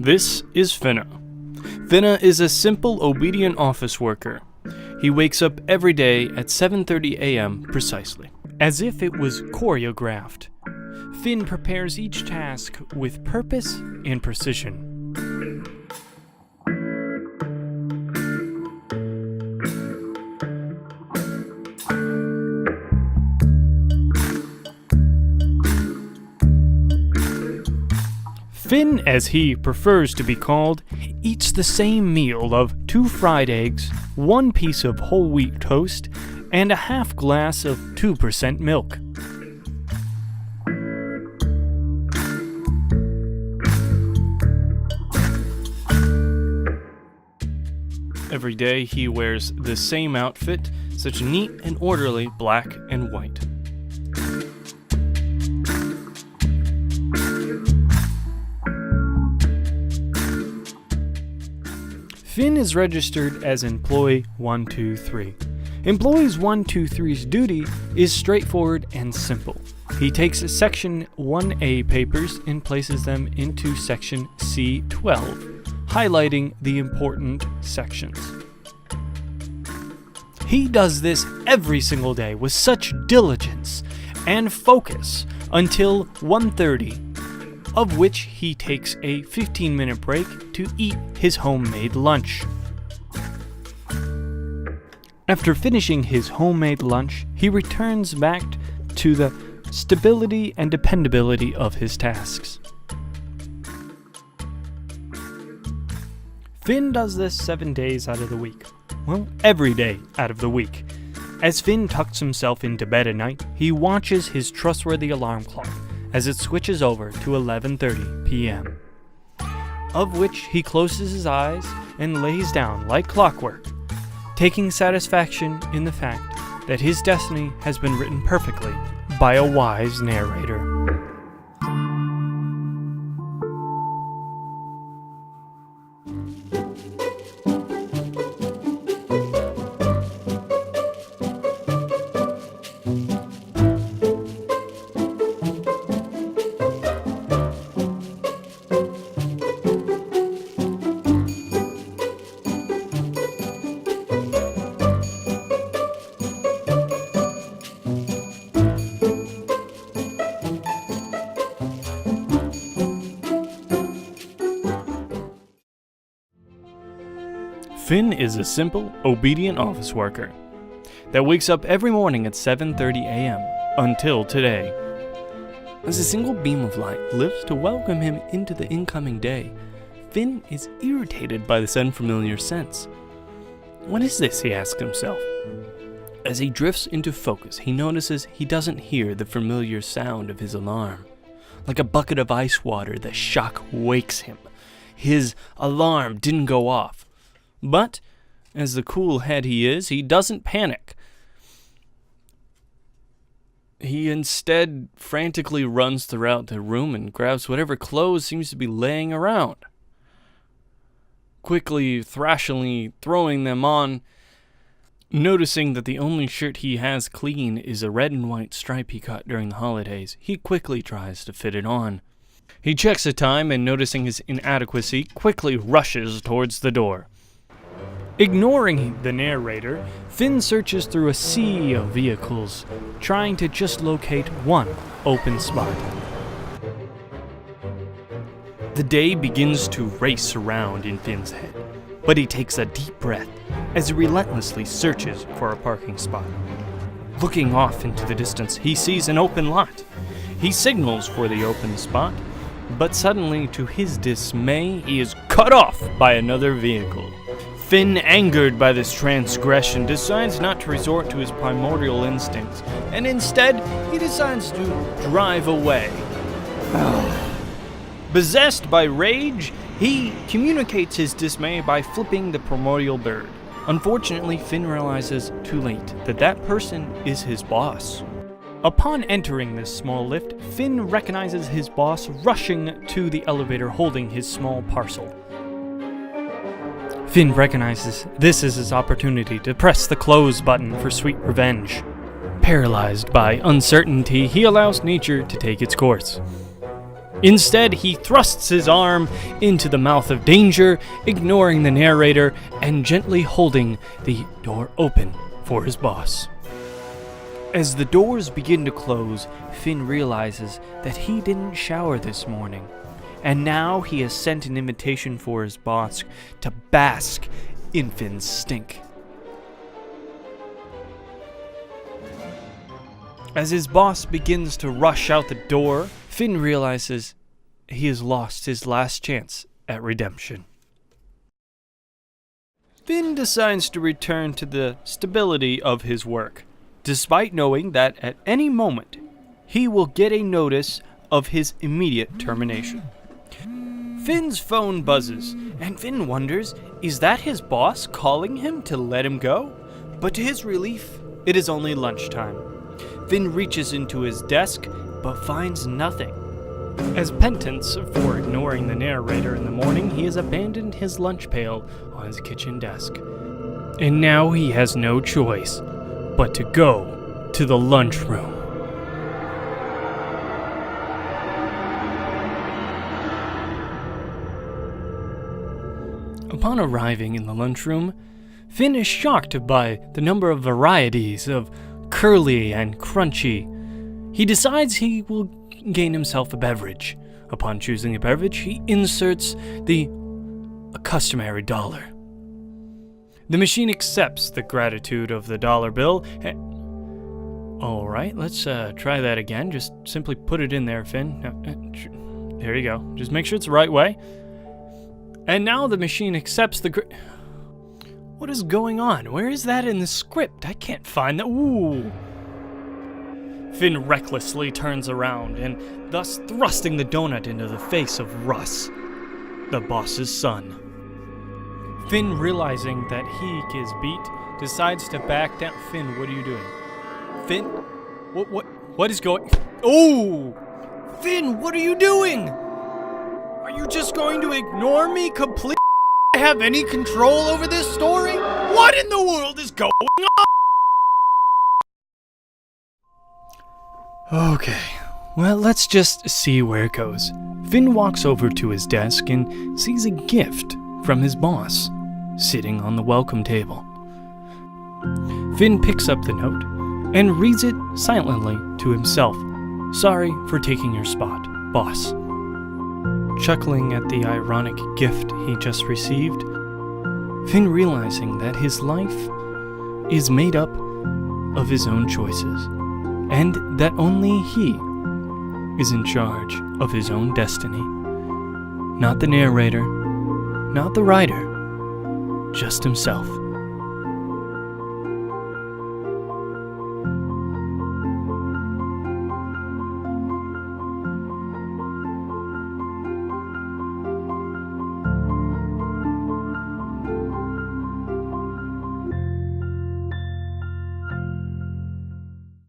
This is Fina. Fina is a simple, obedient office worker. He wakes up every day at 7:30 a.m. precisely. As if it was choreographed, Finn prepares each task with purpose and precision. Finn, as he prefers to be called, eats the same meal of 2 fried eggs, 1 piece of whole wheat toast, and a half glass of 2% milk. Every day he wears the same outfit, such neat and orderly black and white. Finn is registered as Employee 123. Employees 123's duty is straightforward and simple. He takes Section 1A papers and places them into Section C12, highlighting the important sections. He does this every single day with such diligence and focus until 1:30, of which he takes a 15-minute break to eat his homemade lunch. After finishing his homemade lunch, he returns back to the stability and dependability of his tasks. Finn does this 7 days out of the week. Well, every day out of the week. As Finn tucks himself into bed at night, he watches his trustworthy alarm clock as it switches over to 11:30 p.m., of which he closes his eyes and lays down like clockwork, taking satisfaction in the fact that his destiny has been written perfectly by a wise narrator. Finn is a simple, obedient office worker that wakes up every morning at 7:30 a.m. until today. As a single beam of light lifts to welcome him into the incoming day, Finn is irritated by this unfamiliar sense. What is this, he asks himself. As he drifts into focus, he notices he doesn't hear the familiar sound of his alarm. Like a bucket of ice water, the shock wakes him. His alarm didn't go off. But, as the cool head he is, he doesn't panic. He instead frantically runs throughout the room and grabs whatever clothes seems to be laying around, quickly, thrashily throwing them on. Noticing that the only shirt he has clean is a red and white stripe he cut during the holidays, he quickly tries to fit it on. He checks the time and, noticing his inadequacy, quickly rushes towards the door. Ignoring the narrator, Finn searches through a sea of vehicles, trying to just locate one open spot. The day begins to race around in Finn's head, but he takes a deep breath as he relentlessly searches for a parking spot. Looking off into the distance, he sees an open lot. He signals for the open spot, but suddenly, to his dismay, he is cut off by another vehicle. Finn, angered by this transgression, decides not to resort to his primordial instincts, and instead, he decides to drive away. Possessed by rage, he communicates his dismay by flipping the primordial bird. Unfortunately, Finn realizes too late that that person is his boss. Upon entering this small lift, Finn recognizes his boss rushing to the elevator holding his small parcel. Finn recognizes this is his opportunity to press the close button for sweet revenge. Paralyzed by uncertainty, he allows nature to take its course. Instead, he thrusts his arm into the mouth of danger, ignoring the narrator and gently holding the door open for his boss. As the doors begin to close, Finn realizes that he didn't shower this morning, and now he has sent an invitation for his boss to bask in Finn's stink. As his boss begins to rush out the door, Finn realizes he has lost his last chance at redemption. Finn decides to return to the stability of his work, despite knowing that at any moment he will get a notice of his immediate termination. Finn's phone buzzes, and Finn wonders, is that his boss calling him to let him go? But to his relief, it is only lunchtime. Finn reaches into his desk, but finds nothing. As penance for ignoring the narrator in the morning, he has abandoned his lunch pail on his kitchen desk. And now he has no choice but to go to the lunchroom. Upon arriving in the lunchroom, Finn is shocked by the number of varieties of curly and crunchy. He decides he will gain himself a beverage. Upon choosing a beverage, he inserts the customary dollar. The machine accepts the gratitude of the dollar bill. All right, let's try that again. Just simply put it in there, Finn. There you go. Just make sure it's the right way. And now the machine accepts the What is going on? Where is that in the script? I can't find that. Ooh. Finn recklessly turns around and thus thrusting the donut into the face of Russ, the boss's son. Finn, realizing that he is beat, decides to back down. Finn, what are you doing? Finn? What is going... Oh! Finn, what are you doing? Are you just going to ignore me completely? Have any control over this story? What in the world is going on? Okay, well, let's just see where it goes. Finn walks over to his desk and sees a gift from his boss sitting on the welcome table. Finn picks up the note and reads it silently to himself. Sorry for taking your spot, boss. Chuckling at the ironic gift he just received, Finn realizing that his life is made up of his own choices, and that only he is in charge of his own destiny. Not the narrator, not the writer, just himself.